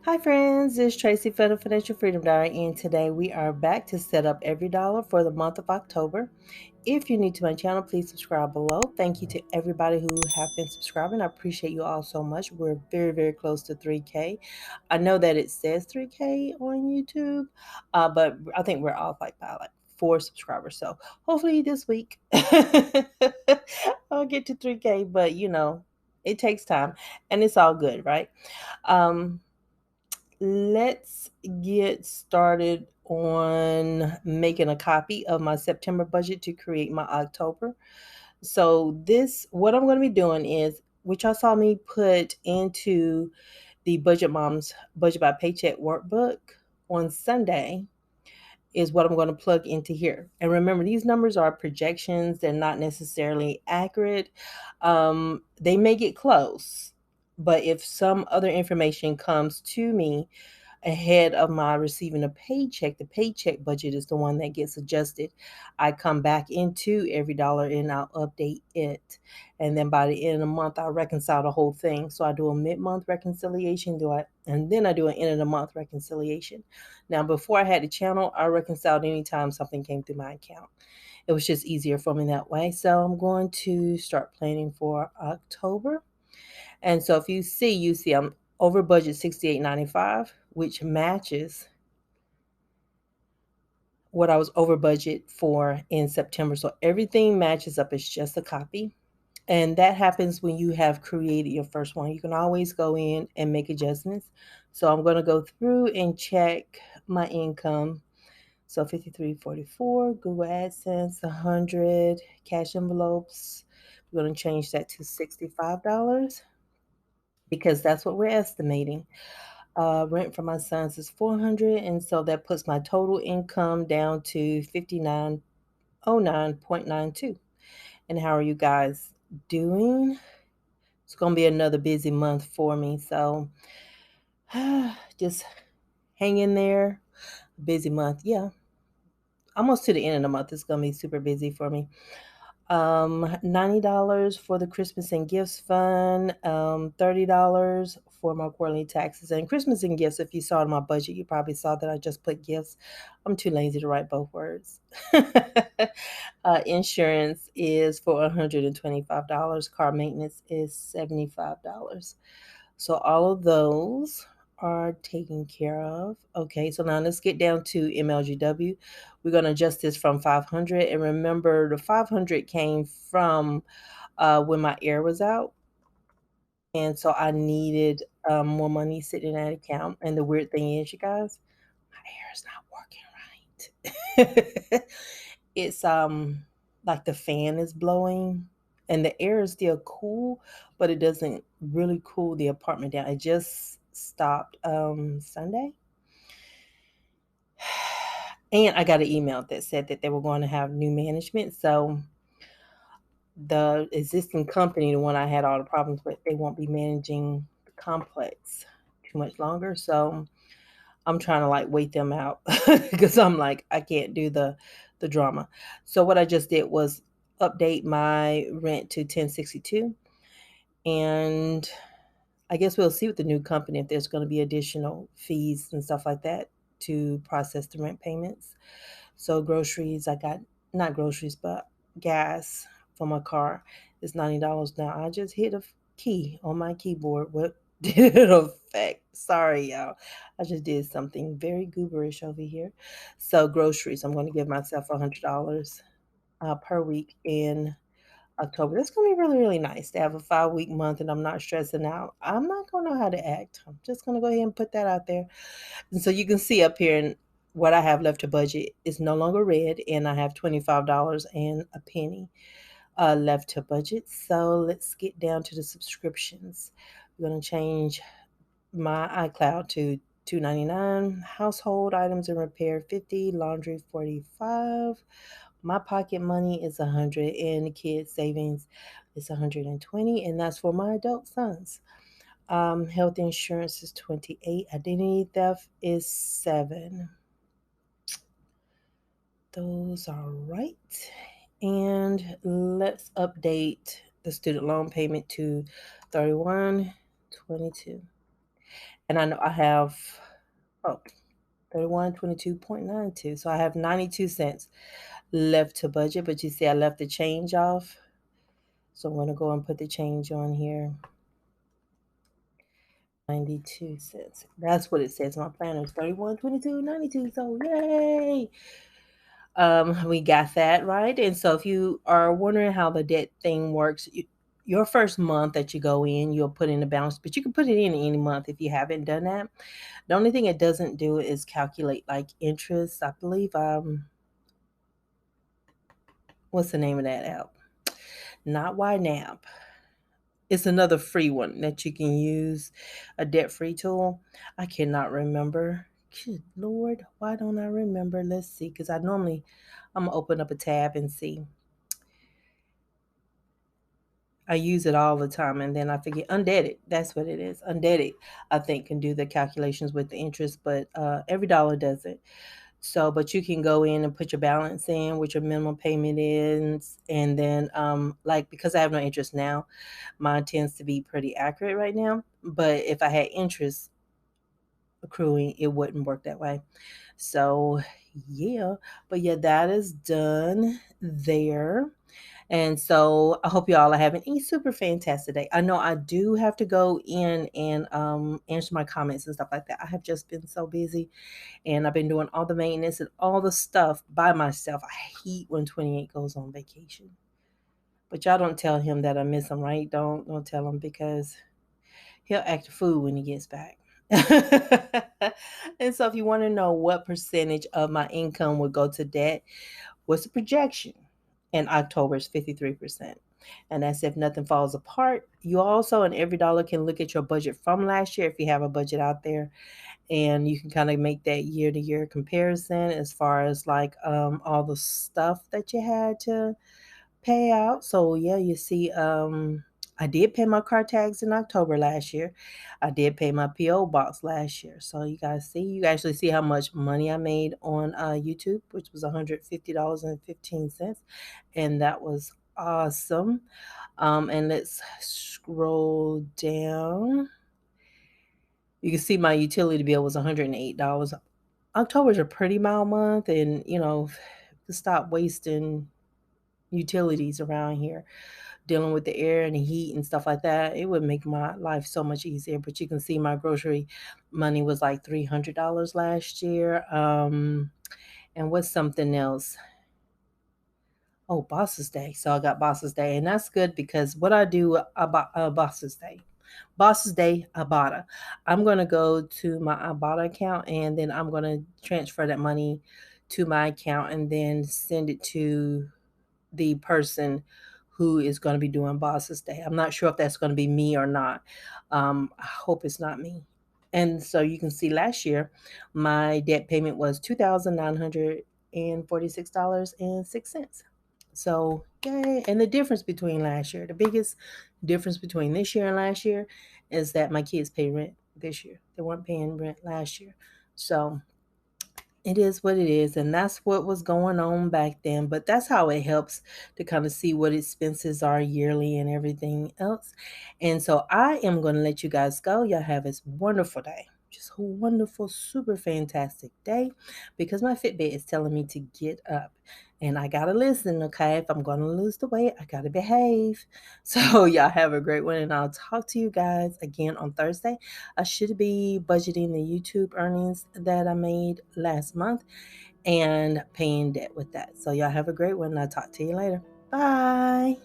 Hi friends, it's Tracy for the Financial Freedom Diary, and today we are back to set up EveryDollar for the month of October. If you're new to my channel, please subscribe below. Thank you to everybody who have been subscribing. I appreciate you all so much. We're very close to 3K. I know that it says 3K on YouTube, but I think we're off by 4 subscribers. So hopefully this week I'll get to 3K, but it takes time and it's all good, right? Um, let's get started on making a copy of my September budget to create my October. So what I'm going to be doing is, which I saw me put into the Budget Mom's Budget by Paycheck workbook on Sunday, is what I'm going to plug into here. And remember, these numbers are projections. They're not necessarily accurate. They may get close, but if some other information comes to me ahead of my receiving a paycheck, the paycheck budget is the one that gets adjusted. I come back into EveryDollar and I'll update it. And then by the end of the month, I'll reconcile the whole thing. So I do a mid-month reconciliation, and then I do an end of the month reconciliation. Now, before I had the channel, I reconciled anytime something came through my account. It was just easier for me that way. So I'm going to start planning for October. And so if you see I'm over budget $68.95, which matches what I was over budget for in September. So everything matches up. It's just a copy. And that happens when you have created your first one. You can always go in and make adjustments. So I'm going to go through and check my income. So 53.44, Google AdSense, 100, cash envelopes. We're going to change that to $65 because that's what we're estimating. Rent for my sons is 400, and so that puts my total income down to 5909.92. And how are you guys doing? It's gonna be another busy month for me, so just hang in there. Busy month, yeah. Almost to the end of the month, it's gonna be super busy for me. $90 for the Christmas and gifts fund, $30 for my quarterly taxes. And Christmas and gifts, if you saw it in my budget, you probably saw that I just put gifts. I'm too lazy to write both words. Insurance is for $125. Car maintenance is $75. So all of those are taken care of. Okay, so now let's get down to MLGW. We're going to adjust this from 500. And remember, the 500 came from when my air was out. And so I needed more money sitting in that account. And the weird thing is, you guys, my air is not working right. It's like the fan is blowing and the air is still cool, but it doesn't really cool the apartment down. It just stopped Sunday. And I got an email that said that they were going to have new management. So the existing company, the one I had all the problems with, they won't be managing the complex too much longer. So I'm trying to like wait them out because I'm like, I can't do the drama. So what I just did was update my rent to 1062, and I guess we'll see with the new company if there's going to be additional fees and stuff like that to process the rent payments. So groceries, I got not groceries, but gas for my car is $90 now. I just hit a key on my keyboard. What did it affect? Sorry, y'all. I just did something very gooberish over here. So groceries, I'm going to give myself $100 per week in October. That's going to be really nice to have a 5-week month and I'm not stressing out. I'm not going to know how to act. I'm just going to go ahead and put that out there. And so you can see up here what I have left to budget is no longer red, and I have $25 and a penny left to budget. So let's get down to the subscriptions. We're going to change my iCloud to $2.99, household items and repair 50, laundry 45. My pocket money is 100, and the kids savings is 120, and that's for my adult sons. Health insurance is 28. Identity theft is 7. Those are right. And let's update the student loan payment to 31.22. And I know I have, oh, 3122.92. So I have 92 cents left to budget, but you see I left the change off. So I'm going to go and put the change on here. 92 cents. That's what it says. My planner is 3122.92. So yay! We got that right. And so if you are wondering how the debt thing works, your first month that you go in, you'll put in the balance, but you can put it in any month if you haven't done that. The only thing it doesn't do is calculate like interest. I believe what's the name of that app? Not YNAB. It's another free one that you can use, a debt-free tool. I cannot remember. Good Lord, why don't I remember? Let's see, because I'm gonna open up a tab and see. I use it all the time and then I forget. Undeaded, that's what it is. Undeaded, I think, can do the calculations with the interest, but EveryDollar does it. So, but you can go in and put your balance in, what your minimum payment is, and then, like, because I have no interest now, mine tends to be pretty accurate right now. But if I had interest accruing, it wouldn't work that way. So, yeah, but yeah, that is done there. And so I hope y'all are having a super fantastic day. I know I do have to go in and answer my comments and stuff like that. I have just been so busy and I've been doing all the maintenance and all the stuff by myself. I hate when 28 goes on vacation. But y'all don't tell him that I miss him, right? Don't tell him because he'll act a fool when he gets back. And so if you want to know what percentage of my income would go to debt, what's the projection? In October is 53%. And that's if nothing falls apart. You also, in EveryDollar, can look at your budget from last year if you have a budget out there, and you can kind of make that year to year comparison as far as like all the stuff that you had to pay out. So yeah, you see, I did pay my car tags in October last year. I did pay my PO box last year. So you guys see, you actually see how much money I made on YouTube, which was $150.15, and that was awesome. And let's scroll down. You can see my utility bill was $108. October's a pretty mild month, and to stop wasting utilities around here, dealing with the air and the heat and stuff like that, it would make my life so much easier. But you can see my grocery money was like $300 last year. And what's something else? Oh, Boss's Day. So I got Boss's Day, and that's good because what I do about Boss's Day. Boss's Day Ibotta. I'm gonna go to my Ibotta account and then I'm gonna transfer that money to my account and then send it to the person who is going to be doing Boss's Day. I'm not sure if that's going to be me or not. I hope it's not me. And so you can see last year, my debt payment was $2,946.06. So, yay. And the difference between last year, the biggest difference between this year and last year is that my kids pay rent this year. They weren't paying rent last year. So, it is what it is, and that's what was going on back then. But that's how it helps to kind of see what expenses are yearly and everything else. And so I am going to let you guys go. Y'all have this wonderful day. Just a wonderful, super fantastic day because my Fitbit is telling me to get up. And I got to listen, okay? If I'm going to lose the weight, I got to behave. So, y'all have a great one. And I'll talk to you guys again on Thursday. I should be budgeting the YouTube earnings that I made last month and paying debt with that. So, y'all have a great one. And I'll talk to you later. Bye.